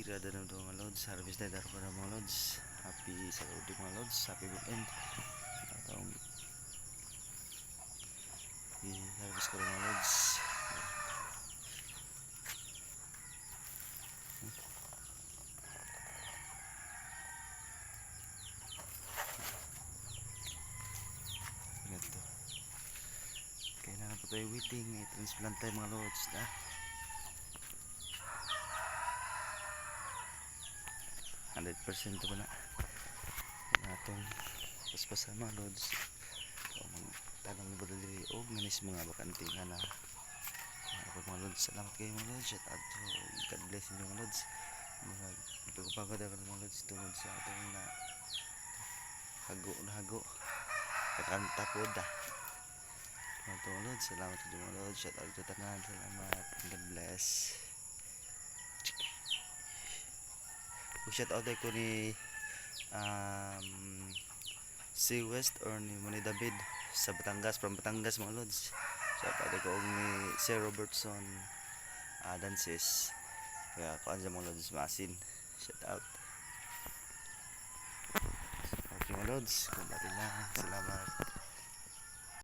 Tirada na ito mga lods. Harvest na ito para mga lods. Happy sa Saudi mga lods. Happy weekend. Atong i-harvest ko rin mga lods. Ganito. Kailangan pa tayo waiting. I-transplant tayo mga lods. 100% ito ba na atong paspasan mga lods o tanong mo dali o manis mga bakante nga na ako mga lods. Salamat kayo mga lods. Shout out to God bless inyo mga lods. Pagpapagod ako mga lods tungod sa atong na hago kakanta po mga lods. Salamat kayo mga lods. Shout out to tanan. Salamat. God bless. Shout out ko ni si West or ni Moni David sa Batangas, from Batangas mga lods. Shout out ko ni Sir Robertson Dances, kaya kuan sa mga lods masin. Shout out okay mga lods, kumpati lang. Salamat.